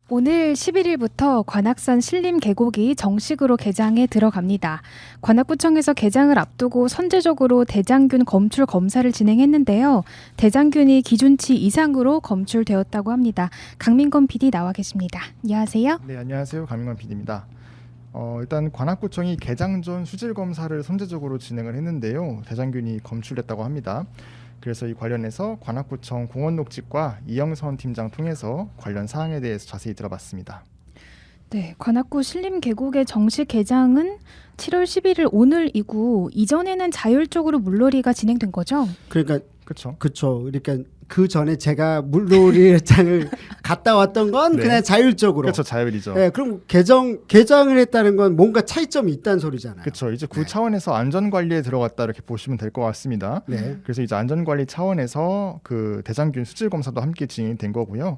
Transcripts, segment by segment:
오늘 11일부터 관악산 신림 계곡이 정식으로 개장에 들어갑니다. 관악구청에서 개장을 앞두고 선제적으로 대장균 검출 검사를 진행했는데요. 대장균이 기준치 이상으로 검출되었다고 합니다. 강민건 PD 나와 계십니다. 안녕하세요. 네, 안녕하세요. 강민건 PD입니다. 일단 관악구청이 개장 전 수질 검사를 선제적으로 진행을 했는데요. 대장균이 검출됐다고 합니다. 그래서 이 관련해서 관악구청 공원녹지과 이영선 팀장 통해서 관련 사항에 대해서 자세히 들어봤습니다. 네, 관악구 신림 계곡의 정식 개장은 7월 11일 오늘이고 이전에는 자율적으로 물놀이가 진행된 거죠? 그러니까 그렇죠. 그쵸. 그러니까 그 전에 제가 물놀이장을 갔다 왔던 건 네. 그냥 자율적으로. 그렇죠. 자율이죠. 네, 그럼 개장을 했다는 건 뭔가 차이점이 있다는 소리잖아요. 그렇죠. 이제 구 네. 차원에서 안전관리에 들어갔다 이렇게 보시면 될 것 같습니다. 네. 그래서 이제 안전관리 차원에서 그 대장균 수질 검사도 함께 진행된 거고요.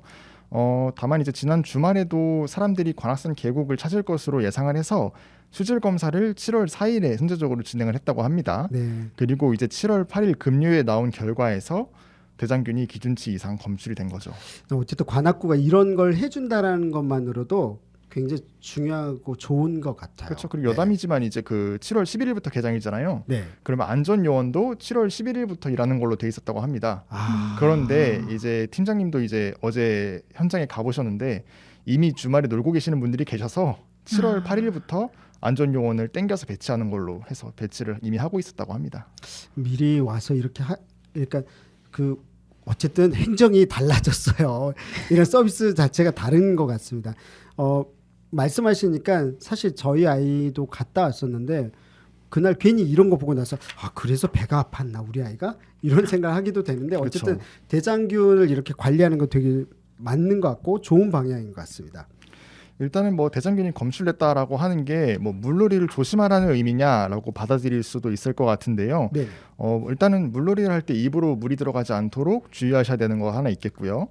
다만 이제 지난 주말에도 사람들이 관악산 계곡을 찾을 것으로 예상을 해서 수질 검사를 7월 4일에 선제적으로 진행을 했다고 합니다. 네. 그리고 이제 7월 8일 금요일에 나온 결과에서 대장균이 기준치 이상 검출이 된 거죠. 어쨌든 관악구가 이런 걸 해준다라는 것만으로도 굉장히 중요하고 좋은 것 같아요. 그렇죠. 그리고 여담이지만 이제 그 7월 11일부터 개장이잖아요. 네. 그러면 안전 요원도 7월 11일부터 일하는 걸로 돼 있었다고 합니다. 아. 그런데 이제 팀장님도 이제 어제 현장에 가보셨는데 이미 주말에 놀고 계시는 분들이 계셔서 7월 8일부터 안전 요원을 땡겨서 배치하는 걸로 해서 배치를 이미 하고 있었다고 합니다. 미리 와서 이렇게 그러니까 그 어쨌든 행정이 달라졌어요. 이런 서비스 자체가 다른 것 같습니다. 말씀하시니까 사실 저희 아이도 갔다 왔었는데 그날 괜히 이런 거 보고 나서 그래서 배가 아팠나 우리 아이가 이런 생각하기도 되는데 어쨌든 그렇죠. 대장균을 이렇게 관리하는 거 되게 맞는 것 같고 좋은 방향인 것 같습니다. 일단은 뭐 대장균이 검출됐다라고 하는 게 뭐 물놀이를 조심하라는 의미냐라고 받아들일 수도 있을 것 같은데요. 네. 일단은 물놀이를 할 때 입으로 물이 들어가지 않도록 주의하셔야 되는 거 하나 있겠고요.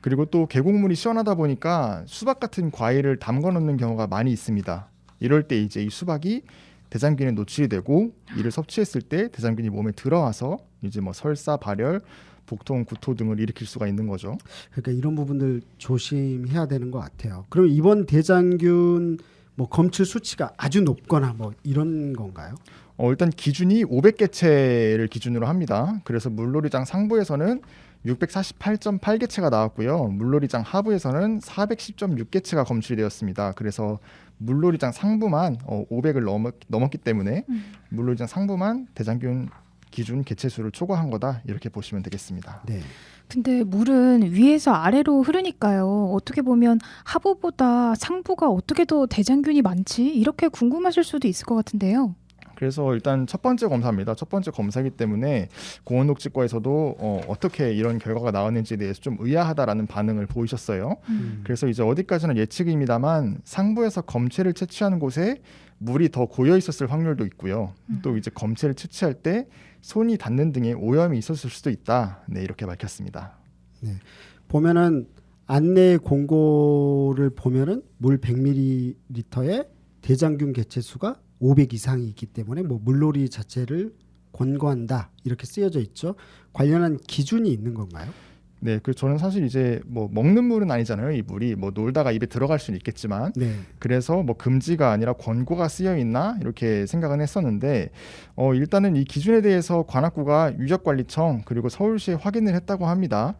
그리고 또 계곡물이 시원하다 보니까 수박 같은 과일을 담궈 놓는 경우가 많이 있습니다. 이럴 때 이제 이 수박이 대장균에 노출이 되고 이를 섭취했을 때 대장균이 몸에 들어와서 이제 뭐 설사, 발열, 복통, 구토 등을 일으킬 수가 있는 거죠. 그러니까 이런 부분들 조심해야 되는 것 같아요. 그럼 이번 대장균 뭐 검출 수치가 아주 높거나 뭐 이런 건가요? 일단 기준이 500개체를 기준으로 합니다. 그래서 물놀이장 상부에서는 648.8개체가 나왔고요. 물놀이장 하부에서는 410.6개체가 검출이 되었습니다. 그래서 물놀이장 상부만 500을 넘었기 때문에 물놀이장 상부만 대장균 기준 개체수를 초과한 거다 이렇게 보시면 되겠습니다. 네. 근데 물은 위에서 아래로 흐르니까요. 어떻게 보면 하부보다 상부가 어떻게 더 대장균이 많지? 이렇게 궁금하실 수도 있을 것 같은데요. 그래서 일단 첫 번째 검사입니다. 첫 번째 검사이기 때문에 공원녹지과에서도 어떻게 이런 결과가 나왔는지에 대해서 좀 의아하다라는 반응을 보이셨어요. 그래서 이제 어디까지는 예측입니다만 상부에서 검체를 채취하는 곳에 물이 더 고여 있었을 확률도 있고요. 또 이제 검체를 채취할 때 손이 닿는 등의 오염이 있었을 수도 있다. 네, 이렇게 밝혔습니다. 네. 보면은 안내 공고를 보면은 물 100ml에 대장균 개체수가 500 이상이 있기 때문에 뭐 물놀이 자체를 권고한다 이렇게 쓰여져 있죠. 관련한 기준이 있는 건가요? 네, 저는 사실 이제 뭐 먹는 물은 아니잖아요. 이 물이 뭐 놀다가 입에 들어갈 수는 있겠지만, 네. 그래서 뭐 금지가 아니라 권고가 쓰여 있나 이렇게 생각은 했었는데, 일단은 이 기준에 대해서 관악구가 유적관리청 그리고 서울시에 확인을 했다고 합니다.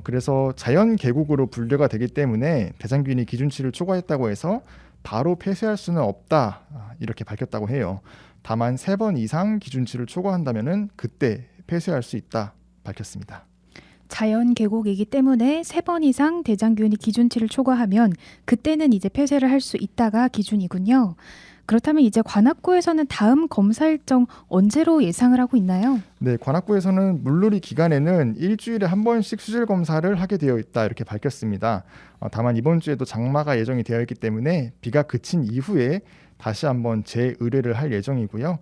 그래서 자연 계곡으로 분류가 되기 때문에 대장균이 기준치를 초과했다고 해서 바로 폐쇄할 수는 없다 이렇게 밝혔다고 해요. 다만 3번 이상 기준치를 초과한다면은 그때 폐쇄할 수 있다 밝혔습니다. 자연 계곡이기 때문에 3번 이상 대장균이 기준치를 초과하면 그때는 이제 폐쇄를 할 수 있다가 기준이군요. 그렇다면 이제 관악구에서는 다음 검사 일정 언제로 예상을 하고 있나요? 네, 관악구에서는 물놀이 기간에는 일주일에 한 번씩 수질 검사를 하게 되어 있다 이렇게 밝혔습니다. 다만 이번 주에도 장마가 예정이 되어 있기 때문에 비가 그친 이후에 다시 한번 재의뢰를 할 예정이고요.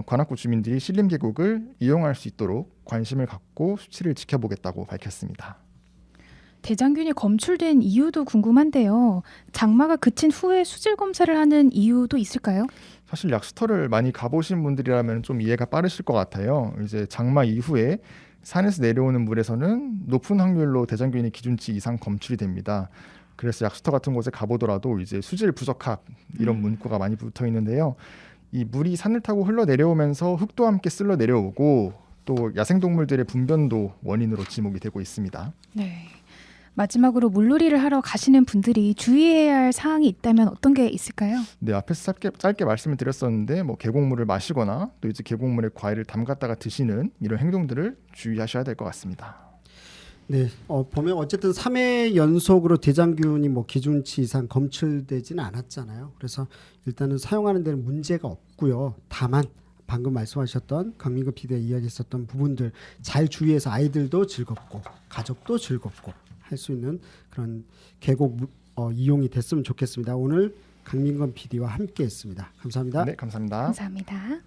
관악구 주민들이 신림 계곡을 이용할 수 있도록 관심을 갖고 수치를 지켜보겠다고 밝혔습니다. 대장균이 검출된 이유도 궁금한데요. 장마가 그친 후에 수질 검사를 하는 이유도 있을까요? 사실 약수터를 많이 가보신 분들이라면 좀 이해가 빠르실 것 같아요. 이제 장마 이후에 산에서 내려오는 물에서는 높은 확률로 대장균이 기준치 이상 검출이 됩니다. 그래서 약수터 같은 곳에 가보더라도 이제 수질 부적합 이런 문구가 많이 붙어 있는데요. 이 물이 산을 타고 흘러 내려오면서 흙도 함께 쓸려 내려오고 또 야생동물들의 분변도 원인으로 지목이 되고 있습니다. 네. 마지막으로 물놀이를 하러 가시는 분들이 주의해야 할 사항이 있다면 어떤 게 있을까요? 네, 앞에서 짧게 말씀을 드렸었는데 뭐 계곡물을 마시거나 또 이제 계곡물에 과일을 담갔다가 드시는 이런 행동들을 주의하셔야 될 것 같습니다. 네, 보면 어쨌든 3회 연속으로 대장균이 뭐 기준치 이상 검출되지는 않았잖아요. 그래서 일단은 사용하는 데는 문제가 없고요. 다만 방금 말씀하셨던 강민구 PD가 이야기했었던 부분들 잘 주의해서 아이들도 즐겁고 가족도 즐겁고 할 수 있는 그런 계곡 이용이 됐으면 좋겠습니다. 오늘 강민건 PD와 함께했습니다. 감사합니다. 네, 감사합니다. 감사합니다.